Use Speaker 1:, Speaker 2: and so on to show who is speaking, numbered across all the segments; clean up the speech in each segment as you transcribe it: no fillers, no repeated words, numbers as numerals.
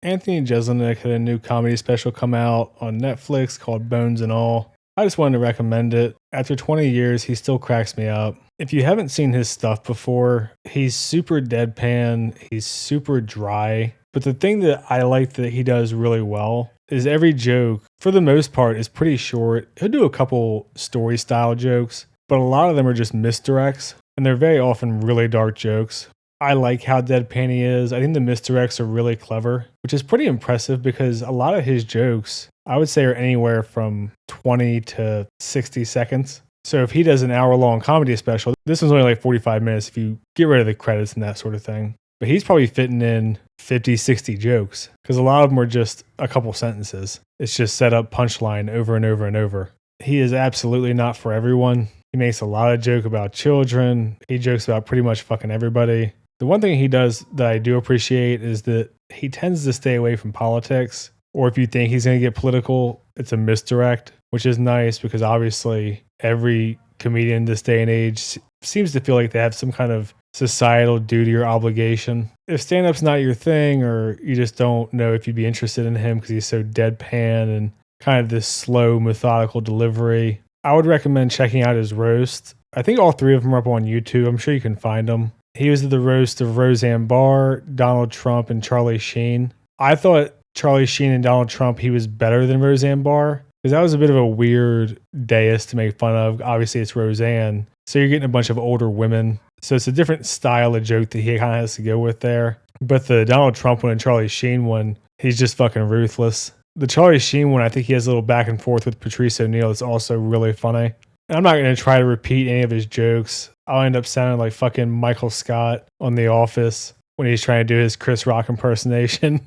Speaker 1: Anthony Jeselnik had a new comedy special come out on Netflix called Bones and All. I just wanted to recommend it. After 20 years, he still cracks me up. If you haven't seen his stuff before, he's super deadpan, he's super dry. But the thing that I like that he does really well is every joke, for the most part, is pretty short. He'll do a couple story style jokes, but a lot of them are just misdirects, and they're very often really dark jokes. I like how deadpan he is. I think the misdirects are really clever, which is pretty impressive because a lot of his jokes, I would say, are anywhere from 20 to 60 seconds. So if he does an hour-long comedy special, this one's only like 45 minutes if you get rid of the credits and that sort of thing. But he's probably fitting in 50, 60 jokes because a lot of them are just a couple sentences. It's just set up punchline over and over and over. He is absolutely not for everyone. He makes a lot of joke about children. He jokes about pretty much fucking everybody. The one thing he does that I do appreciate is that he tends to stay away from politics. Or if you think he's going to get political, it's a misdirect, which is nice because obviously every comedian this day and age seems to feel like they have some kind of societal duty or obligation. If stand-up's not your thing, or you just don't know if you'd be interested in him because he's so deadpan and kind of this slow, methodical delivery, I would recommend checking out his roast. I think all three of them are up on YouTube. I'm sure you can find them. He was at the roast of Roseanne Barr, Donald Trump, and Charlie Sheen. I thought Charlie Sheen and Donald Trump, he was better than Roseanne Barr because that was a bit of a weird dais to make fun of. Obviously, it's Roseanne, so you're getting a bunch of older women. So it's a different style of joke that he kind of has to go with there. But the Donald Trump one and Charlie Sheen one, he's just fucking ruthless. The Charlie Sheen one, I think he has a little back and forth with Patrice O'Neal. It's also really funny. And I'm not going to try to repeat any of his jokes. I'll end up sounding like fucking Michael Scott on The Office when he's trying to do his Chris Rock impersonation.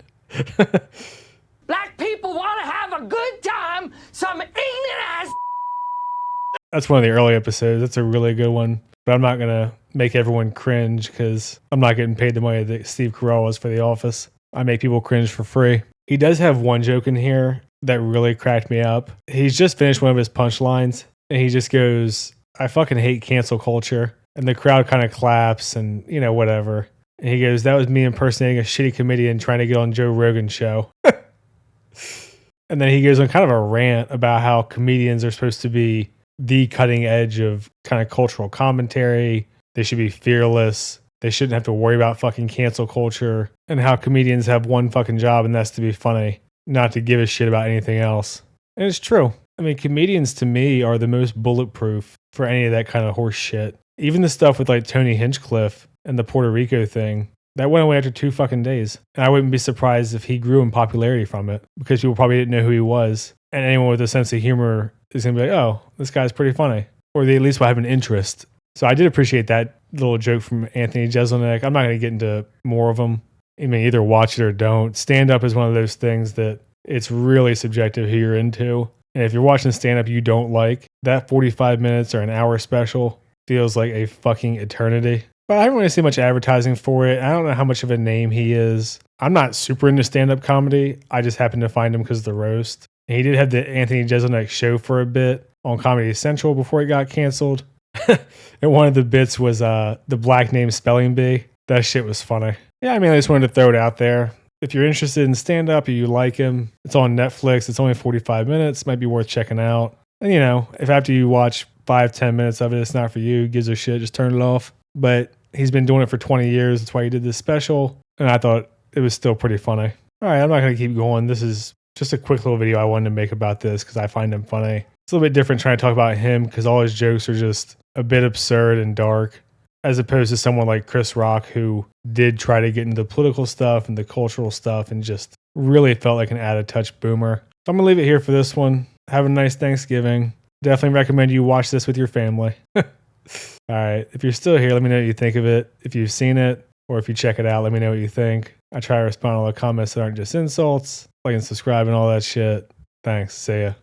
Speaker 2: Black people want to have a good time, some ignorant ass.
Speaker 1: That's one of the early episodes. That's a really good one. But I'm not going to make everyone cringe because I'm not getting paid the money that Steve Carell was for The Office. I make people cringe for free. He does have one joke in here that really cracked me up. He's just finished one of his punchlines and he just goes, "I fucking hate cancel culture." And the crowd kind of claps and, you know, whatever. And he goes, "That was me impersonating a shitty comedian trying to get on Joe Rogan's show." And then he goes on kind of a rant about how comedians are supposed to be the cutting edge of kind of cultural commentary. They should be fearless. They shouldn't have to worry about fucking cancel culture. And how comedians have one fucking job, and that's to be funny, not to give a shit about anything else. And it's true. I mean, comedians to me are the most bulletproof for any of that kind of horse shit. Even the stuff with like Tony Hinchcliffe and the Puerto Rico thing, that went away after 2 fucking days. And I wouldn't be surprised if he grew in popularity from it because people probably didn't know who he was. And anyone with a sense of humor is going to be like, "Oh, this guy's pretty funny." Or they at least will have an interest. So I did appreciate that little joke from Anthony Jeselnik. I'm not going to get into more of them. I mean, either watch it or don't. Stand-up is one of those things that it's really subjective who you're into. And if you're watching stand-up you don't like, that 45 minutes or an hour special feels like a fucking eternity. But I haven't really seen much advertising for it. I don't know how much of a name he is. I'm not super into stand-up comedy. I just happened to find him because of the roast. And he did have the Anthony Jeselnik show for a bit on Comedy Central before it got canceled. And one of the bits was the black name spelling bee. That shit was funny. Yeah, I mean, I just wanted to throw it out there. If you're interested in stand-up or you like him, it's on Netflix. It's only 45 minutes. Might be worth checking out. And, you know, if after you watch 5-10 minutes of it, it's not for you, gives a shit, just turn it off. But he's been doing it for 20 years. That's why he did this special. And I thought it was still pretty funny. All right, I'm not going to keep going. This is just a quick little video I wanted to make about this because I find him funny. It's a little bit different trying to talk about him because all his jokes are just a bit absurd and dark, as opposed to someone like Chris Rock, who did try to get into the political stuff and the cultural stuff and just really felt like an added touch boomer. So I'm going to leave it here for this one. Have a nice Thanksgiving. Definitely recommend you watch this with your family. All right. If you're still here, let me know what you think of it. If you've seen it or if you check it out, let me know what you think. I try to respond to all the comments that aren't just insults. Like and subscribe and all that shit. Thanks. See ya.